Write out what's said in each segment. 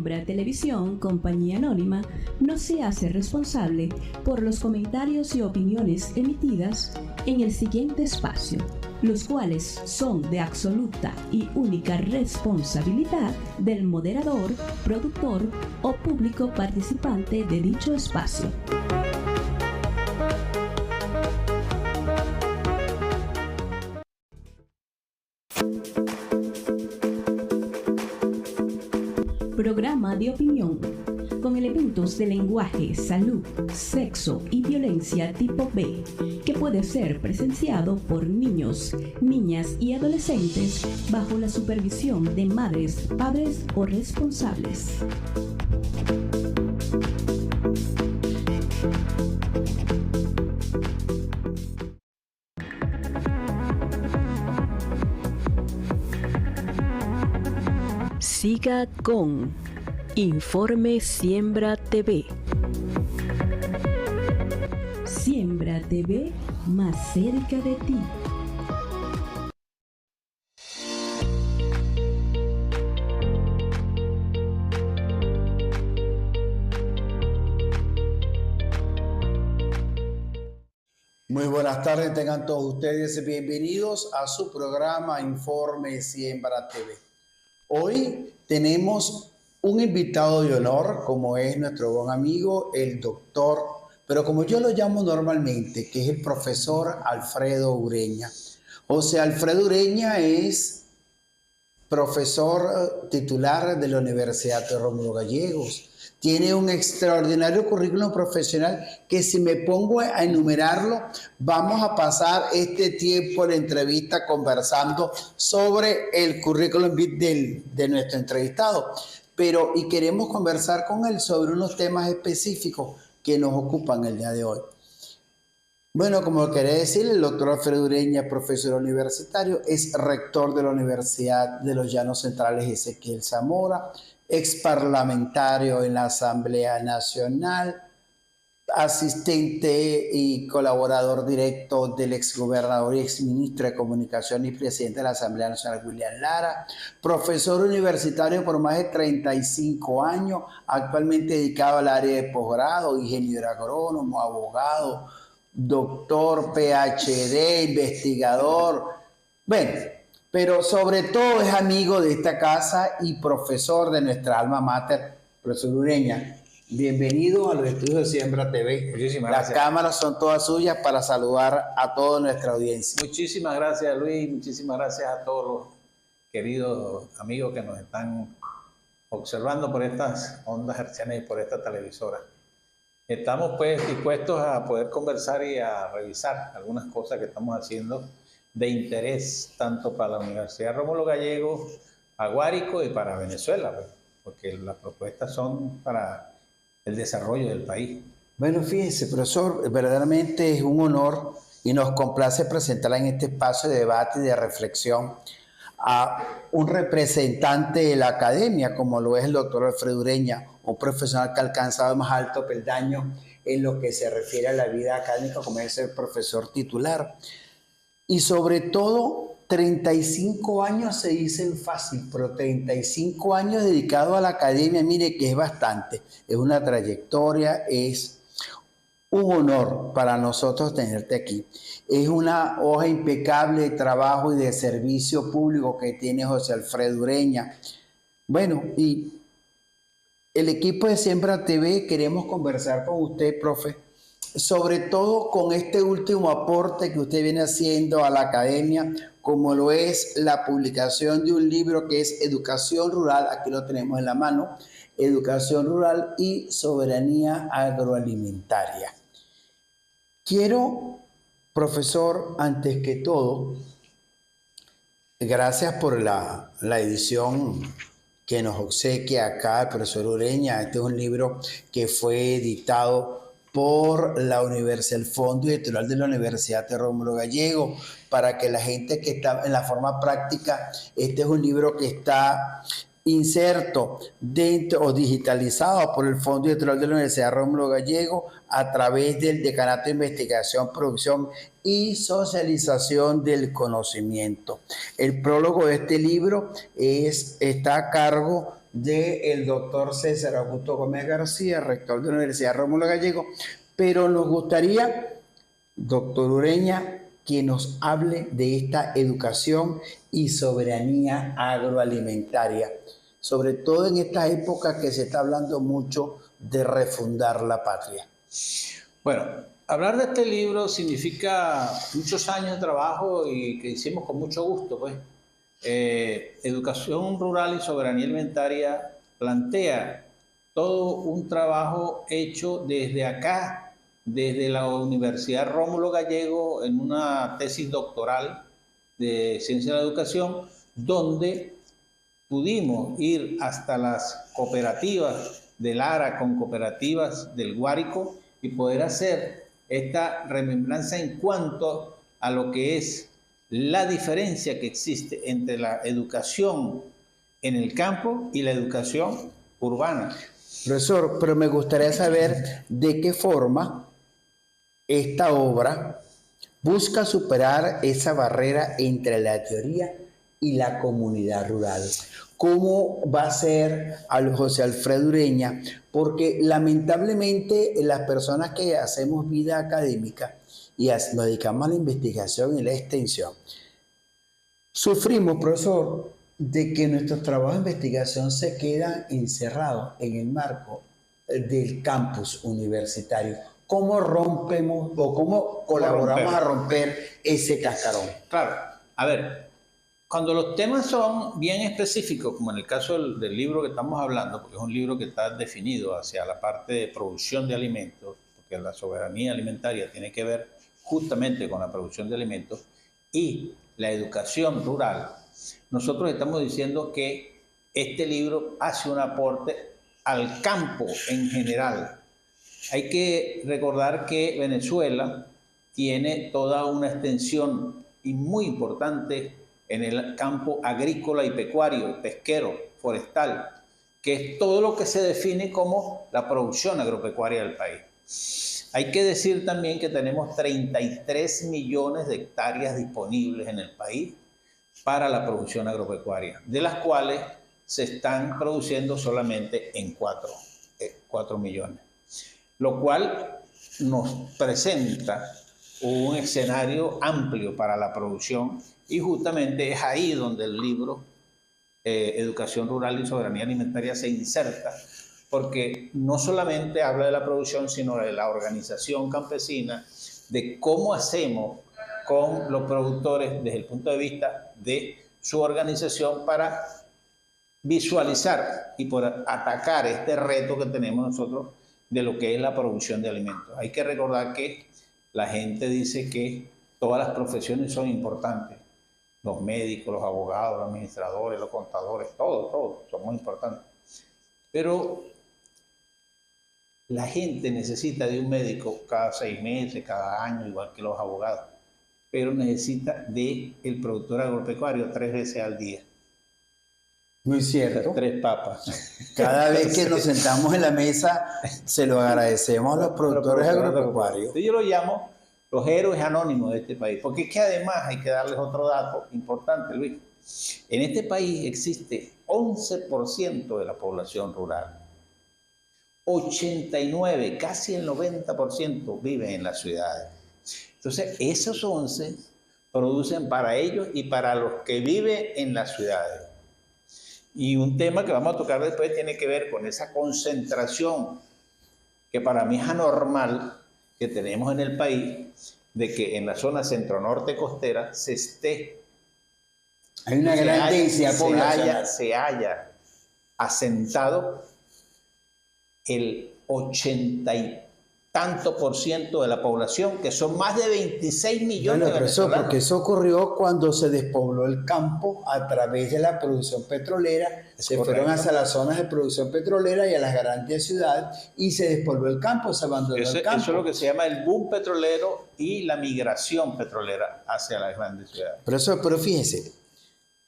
Siembra Televisión, compañía anónima, no se hace responsable por los comentarios y opiniones emitidas en el siguiente espacio, los cuales son de absoluta y única responsabilidad del moderador, productor o público participante de dicho espacio. Programa de opinión con elementos de lenguaje, salud, sexo y violencia tipo B, que puede ser presenciado por niños, niñas y adolescentes bajo la supervisión de madres, padres o responsables. Siga con Informe Siembra TV. Siembra TV, más cerca de ti. Muy buenas tardes, tengan todos ustedes bienvenidos a su programa Informe Siembra TV. Hoy tenemos un invitado de honor, como es nuestro buen amigo, el doctor, pero como yo lo llamo normalmente, que es el profesor Alfredo Ureña. José Alfredo Ureña es profesor titular de la Universidad de Rómulo Gallegos. Tiene un extraordinario currículum profesional que, si me pongo a enumerarlo, vamos a pasar este tiempo de entrevista conversando sobre el currículum de nuestro entrevistado. Y queremos conversar con él sobre unos temas específicos que nos ocupan el día de hoy. Bueno, como quería decir, el doctor Alfredo Ureña, profesor universitario, es rector de la Universidad de los Llanos Centrales Ezequiel Zamora, ex parlamentario en la Asamblea Nacional, asistente y colaborador directo del exgobernador y exministro de Comunicación y presidente de la Asamblea Nacional, William Lara, profesor universitario por más de 35 años, actualmente dedicado al área de posgrado, ingeniero agrónomo, abogado, doctor, PhD, investigador, bueno, pero sobre todo es amigo de esta casa y profesor de nuestra alma mater. Profesor Ureña, bienvenido a los estudios de Siembra TV. Muchísimas gracias. Las cámaras son todas suyas para saludar a toda nuestra audiencia. Muchísimas gracias, Luis. Muchísimas gracias a todos los queridos amigos que nos están observando por estas ondas hertzianas y por esta televisora. Estamos pues dispuestos a poder conversar y a revisar algunas cosas que estamos haciendo de interés tanto para la Universidad Rómulo Gallegos, a Guárico y para Venezuela, pues, porque las propuestas son para el desarrollo del país. Bueno, fíjese, profesor, verdaderamente es un honor y nos complace presentarla en este espacio de debate y de reflexión a un representante de la academia, como lo es el doctor Alfredo Ureña, un profesional que ha alcanzado más alto peldaño en lo que se refiere a la vida académica, como es el profesor titular. Y sobre todo, 35 años se dicen fácil, pero 35 años dedicados a la academia, mire que es bastante. Es una trayectoria, es un honor para nosotros tenerte aquí. Es una hoja impecable de trabajo y de servicio público que tiene José Alfredo Ureña. Bueno, y el equipo de Siembra TV queremos conversar con usted, profe, sobre todo con este último aporte que usted viene haciendo a la academia, como lo es la publicación de un libro que es Educación Rural, aquí lo tenemos en la mano, Educación Rural y Soberanía Agroalimentaria. Quiero, profesor, antes que todo, gracias por la edición que nos obsequia acá el profesor Ureña. Este es un libro que fue editado por la Universidad, el Fondo Editorial de la Universidad de Rómulo Gallegos, para que la gente que está en la forma práctica, este es un libro que está inserto dentro o digitalizado por el Fondo Editorial de la Universidad Rómulo Gallegos a través del Decanato de Investigación, Producción y Socialización del Conocimiento. El prólogo de este libro está a cargo del doctor César Augusto Gómez García, rector de la Universidad Rómulo Gallego, pero nos gustaría, doctor Ureña, que nos hable de esta educación y soberanía agroalimentaria, sobre todo en esta época que se está hablando mucho de refundar la patria. Bueno, hablar de este libro significa muchos años de trabajo y que hicimos con mucho gusto, pues. Educación rural y soberanía alimentaria plantea todo un trabajo hecho desde acá, desde la Universidad Rómulo Gallego, en una tesis doctoral de Ciencia de la Educación, donde pudimos ir hasta las cooperativas del Ara con cooperativas del Guárico y poder hacer esta remembranza en cuanto a lo que es la diferencia que existe entre la educación en el campo y la educación urbana. Profesor, pero me gustaría saber de qué forma esta obra busca superar esa barrera entre la teoría y la comunidad rural. ¿Cómo va a ser José Alfredo Ureña? Porque lamentablemente las personas que hacemos vida académica y nos dedicamos a la investigación y la extensión, sufrimos, profesor, de que nuestros trabajos de investigación se quedan encerrados en el marco del campus universitario. ¿Cómo rompemos o cómo colaboramos a romper ese cascarón? Claro, a ver, cuando los temas son bien específicos, como en el caso del libro que estamos hablando, porque es un libro que está definido hacia la parte de producción de alimentos, porque la soberanía alimentaria tiene que ver justamente con la producción de alimentos y la educación rural, nosotros estamos diciendo que este libro hace un aporte al campo en general. Hay que recordar que Venezuela tiene toda una extensión y muy importante en el campo agrícola y pecuario, pesquero, forestal, que es todo lo que se define como la producción agropecuaria del país. Hay que decir también que tenemos 33 millones de hectáreas disponibles en el país para la producción agropecuaria, de las cuales se están produciendo solamente en 4 millones. Lo cual nos presenta un escenario amplio para la producción y justamente es ahí donde el libro Educación Rural y Soberanía Alimentaria se inserta, porque no solamente habla de la producción, sino de la organización campesina, de cómo hacemos con los productores desde el punto de vista de su organización para visualizar y por atacar este reto que tenemos nosotros de lo que es la producción de alimentos. Hay que recordar que la gente dice que todas las profesiones son importantes. Los médicos, los abogados, los administradores, los contadores, todos son muy importantes. Pero la gente necesita de un médico cada 6 meses, cada año, igual que los abogados. Pero necesita del productor agropecuario 3 veces al día. Muy cierto. 3 papas. Cada vez que nos sentamos en la mesa, se lo agradecemos a los productores agropecuarios. Yo lo llamo los héroes anónimos de este país, porque es que además hay que darles otro dato importante, Luis. En este país existe 11% de la población rural. 89, casi el 90% vive en las ciudades. Entonces, esos 11 producen para ellos y para los que viven en las ciudades. Y un tema que vamos a tocar después tiene que ver con esa concentración que para mí es anormal que tenemos en el país, de que en la zona centro-norte costera hay una gran densidad poblacional. Se haya asentado el 80 y tanto por ciento de la población, que son más de 26 millones de venezolanos. Porque eso ocurrió cuando se despobló el campo a través de la producción petrolera. Se fueron hacia las zonas de producción petrolera y a las grandes ciudades y se despobló el campo, se abandonó el campo. Eso es lo que se llama el boom petrolero y la migración petrolera hacia las grandes ciudades. Pero fíjese,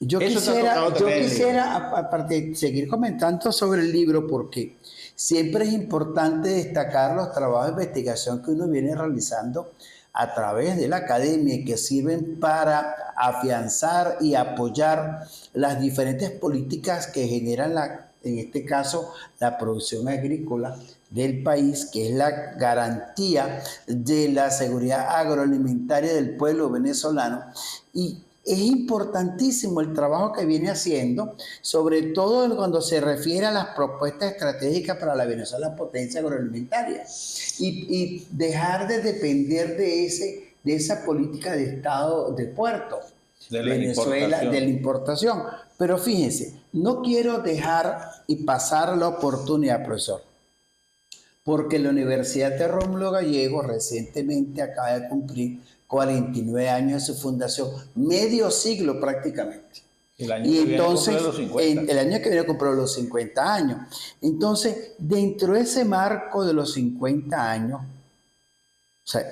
yo quisiera, aparte de seguir comentando sobre el libro, porque siempre es importante destacar los trabajos de investigación que uno viene realizando a través de la academia y que sirven para afianzar y apoyar las diferentes políticas que generan en este caso la producción agrícola del país, que es la garantía de la seguridad agroalimentaria del pueblo venezolano. Y es importantísimo el trabajo que viene haciendo, sobre todo cuando se refiere a las propuestas estratégicas para la Venezuela potencia agroalimentaria y dejar de depender de esa política de Estado de puerto de la Venezuela, de la importación. Pero fíjense, no quiero dejar y pasar la oportunidad, profesor, porque la Universidad de Rómulo Gallego recientemente acaba de cumplir 49 años de su fundación, medio siglo prácticamente. El año que viene cumple los 50. El año que viene cumple los 50 años. Entonces, dentro de ese marco de los 50 años, o sea,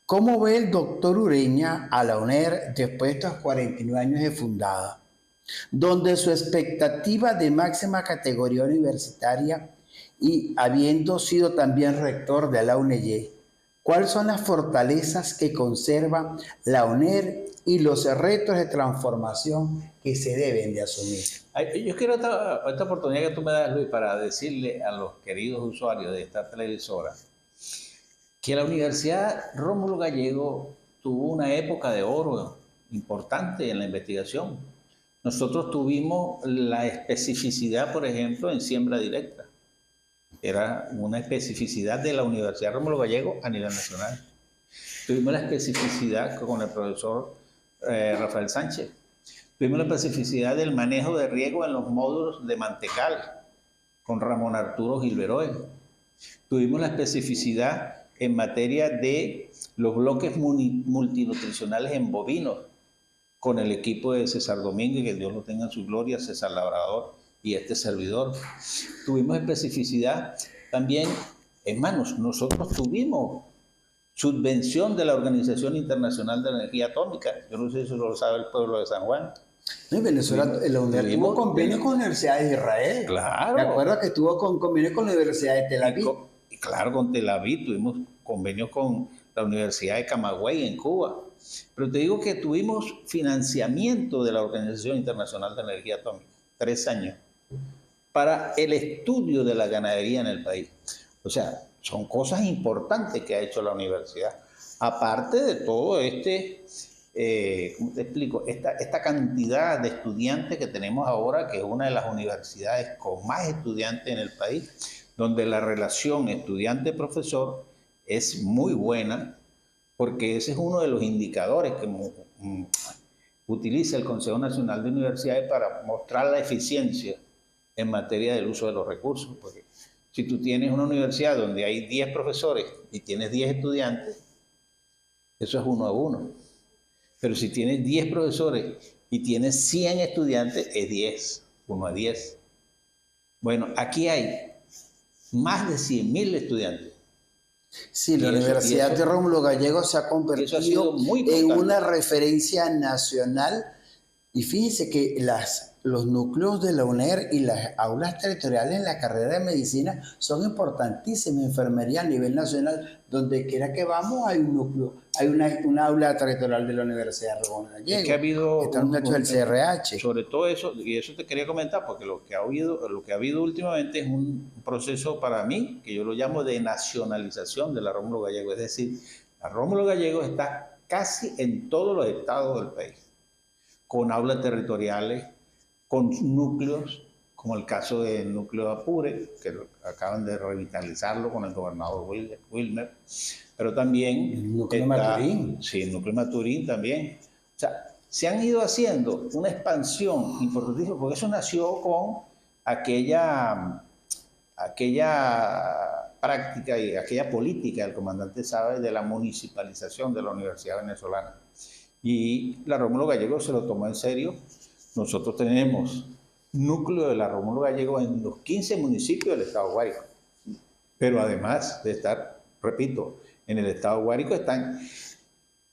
¿cómo ve el doctor Ureña a la UNER después de estos 49 años de fundada? Donde su expectativa de máxima categoría universitaria y habiendo sido también rector de la UNEY, ¿cuáles son las fortalezas que conserva la UNER y los retos de transformación que se deben de asumir? Yo quiero esta oportunidad que tú me das, Luis, para decirle a los queridos usuarios de esta televisora que la Universidad Rómulo Gallego tuvo una época de oro importante en la investigación. Nosotros tuvimos la especificidad, por ejemplo, en siembra directa. Era una especificidad de la Universidad Rómulo Gallego a nivel nacional. Tuvimos la especificidad con el profesor Rafael Sánchez. Tuvimos la especificidad del manejo de riego en los módulos de Mantecal con Ramón Arturo Gilberoy. Tuvimos la especificidad en materia de los bloques multinutricionales en bovinos con el equipo de César Domínguez, que Dios lo tenga en su gloria, César Labrador y este servidor. Tuvimos especificidad también, hermanos, nosotros tuvimos subvención de la Organización Internacional de Energía Atómica. Yo no sé si lo sabe el pueblo de San Juan. En Venezuela, la UNER tuvo convenios con universidades de Israel. Claro. ¿Te acuerdas que estuvo con convenios con la Universidad de Tel Aviv? Y claro, con Tel Aviv tuvimos convenios con la Universidad de Camagüey en Cuba. Pero te digo que tuvimos financiamiento de la Organización Internacional de Energía Atómica, 3 años, para el estudio de la ganadería en el país. O sea, son cosas importantes que ha hecho la universidad. Aparte de todo ¿cómo te explico? Esta cantidad de estudiantes que tenemos ahora, que es una de las universidades con más estudiantes en el país, donde la relación estudiante-profesor es muy buena, porque ese es uno de los indicadores que utiliza el Consejo Nacional de Universidades para mostrar la eficiencia en materia del uso de los recursos. Porque si tú tienes una universidad donde hay 10 profesores y tienes 10 estudiantes, eso es 1 a 1. Pero si tienes 10 profesores y tienes 100 estudiantes, es 10, 1 a 10. Bueno, aquí hay más de 100.000 estudiantes. Sí, la Universidad de Rómulo Gallego se ha convertido en una referencia nacional. Y fíjense que los núcleos de la UNER y las aulas territoriales en la carrera de medicina son importantísimas. Enfermería a nivel nacional, donde quiera que vamos hay un núcleo, hay una aula territorial de la Universidad de Rómulo Gallego. Es que ha habido están muchos del CRH. Sobre todo eso, y eso te quería comentar, porque lo que ha habido últimamente es un proceso para mí, que yo lo llamo de nacionalización de la Rómulo Gallego. Es decir, la Rómulo Gallego está casi en todos los estados del país, con aulas territoriales, con núcleos, como el caso del núcleo de Apure, que acaban de revitalizarlo con el gobernador Wilmer, pero también el núcleo Maturín. Sí, el núcleo Maturín también. O sea, se han ido haciendo una expansión importantísima, porque eso nació con aquella práctica y aquella política del comandante Chávez de la municipalización de la Universidad Venezolana. Y la Rómulo Gallego se lo tomó en serio. Nosotros tenemos núcleo de la Rómulo Gallego en los 15 municipios del estado Guárico. Pero además de estar, repito, en el estado Guárico, están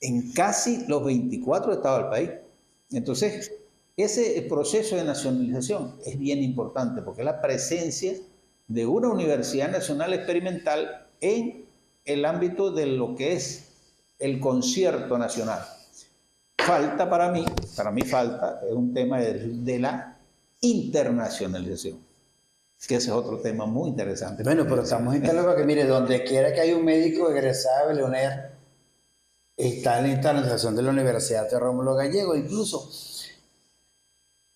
en casi los 24 estados del país. Entonces, ese proceso de nacionalización es bien importante, porque es la presencia de una universidad nacional experimental en el ámbito de lo que es el concierto nacional. Falta para mí falta, es un tema de la internacionalización. que ese es otro tema muy interesante. Bueno, pero estamos instalados para que, mire, donde quiera que haya un médico egresado de Leoner, está en la instalación de la Universidad de Rómulo Gallego. Incluso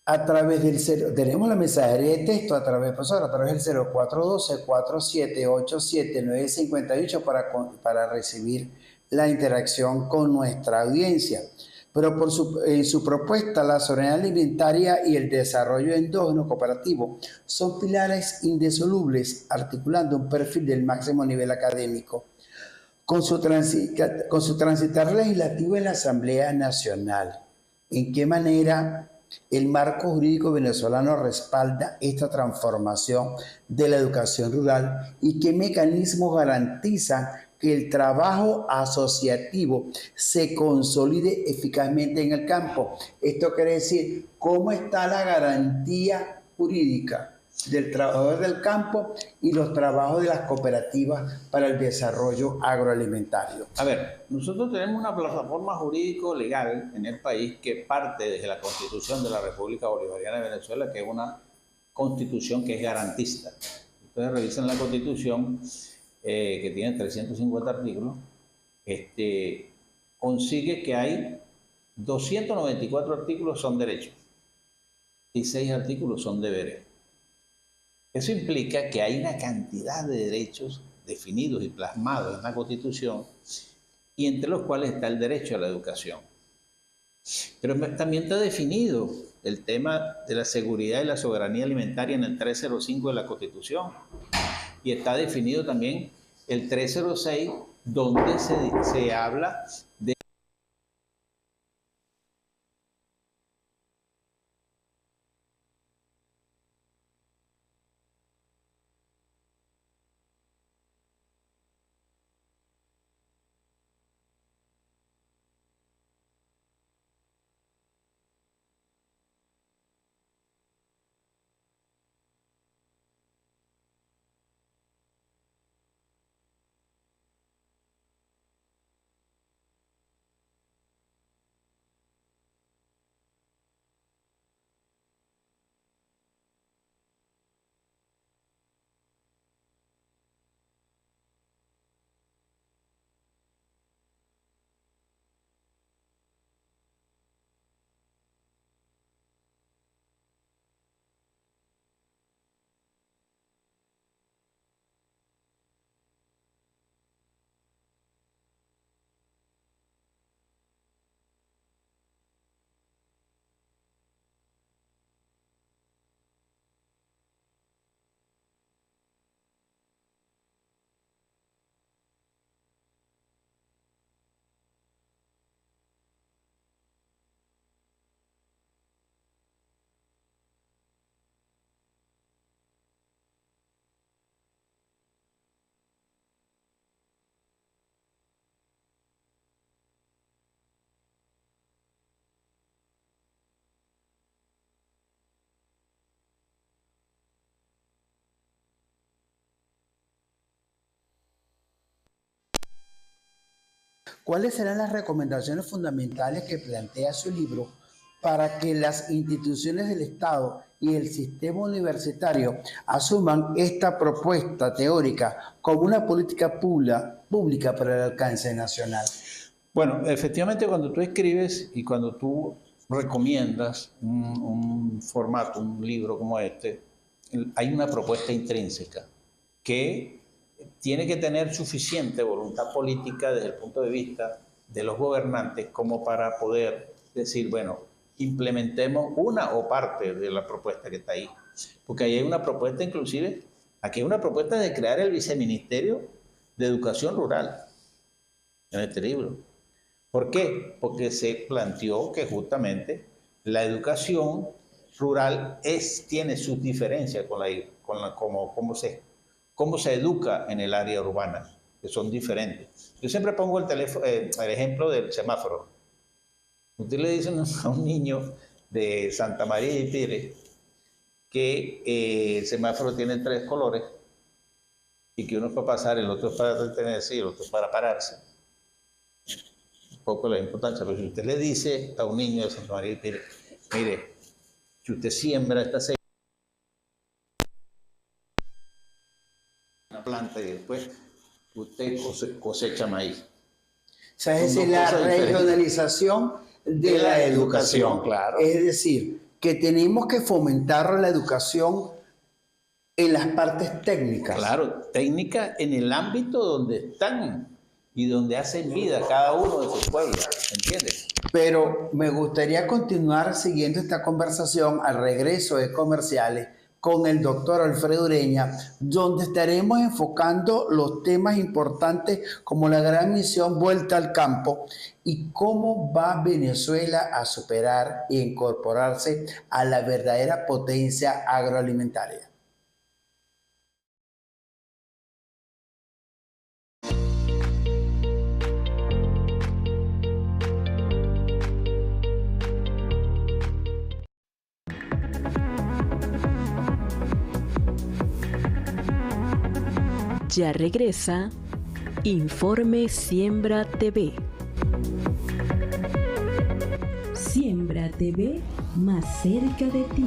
a través del tenemos la mensajería de texto a través, profesor, a través del 0412-4787-958 para recibir la interacción con nuestra audiencia. Pero en su propuesta, la soberanía alimentaria y el desarrollo endógeno cooperativo son pilares indisolubles, articulando un perfil del máximo nivel académico. Con su transitar legislativo en la Asamblea Nacional, ¿en qué manera el marco jurídico venezolano respalda esta transformación de la educación rural y qué mecanismos garantizan que el trabajo asociativo se consolide eficazmente en el campo? Esto quiere decir, ¿cómo está la garantía jurídica del trabajador del campo y los trabajos de las cooperativas para el desarrollo agroalimentario? A ver, nosotros tenemos una plataforma jurídico-legal en el país que parte desde la Constitución de la República Bolivariana de Venezuela, que es una constitución que es garantista. Ustedes revisan la Constitución, que tiene 350 artículos, consigue que hay 294 artículos son derechos y 6 artículos son deberes. Eso implica que hay una cantidad de derechos definidos y plasmados en la Constitución, y entre los cuales está el derecho a la educación. Pero también está definido el tema de la seguridad y la soberanía alimentaria en el 305 de la Constitución. Y está definido también el 306, donde se habla de ¿Cuáles serán las recomendaciones fundamentales que plantea su libro para que las instituciones del Estado y el sistema universitario asuman esta propuesta teórica como una política pública para el alcance nacional? Bueno, efectivamente, cuando tú escribes y cuando tú recomiendas un formato, un libro como este, hay una propuesta intrínseca que tiene que tener suficiente voluntad política desde el punto de vista de los gobernantes como para poder decir, bueno, implementemos una o parte de la propuesta que está ahí. Porque ahí hay una propuesta, inclusive, aquí hay una propuesta de crear el Viceministerio de Educación Rural en este libro. ¿Por qué? Porque se planteó que justamente la educación rural tiene sus diferencias cómo se educa en el área urbana, que son diferentes. Yo siempre pongo el ejemplo del semáforo. Usted le dice a un niño de Santa María de Pire que el semáforo tiene 3 colores y que uno es para pasar, el otro es para detenerse y el otro es para pararse. Un poco la importancia, pero si usted le dice a un niño de Santa María de Pire, mire, si usted siembra esta semilla, planta y después usted cosecha maíz. O sea, es Son decir, dos la cosas diferentes. regionalización de la educación. Claro. Es decir, que tenemos que fomentar la educación en las partes técnicas. Claro, técnica en el ámbito donde están y donde hacen vida cada uno de sus pueblos, ¿entiendes? Pero me gustaría continuar siguiendo esta conversación al regreso de comerciales con el doctor Alfredo Ureña, donde estaremos enfocando los temas importantes como la gran misión Vuelta al Campo y cómo va Venezuela a superar e incorporarse a la verdadera potencia agroalimentaria. Ya regresa Informe Siembra TV. Siembra TV, más cerca de ti.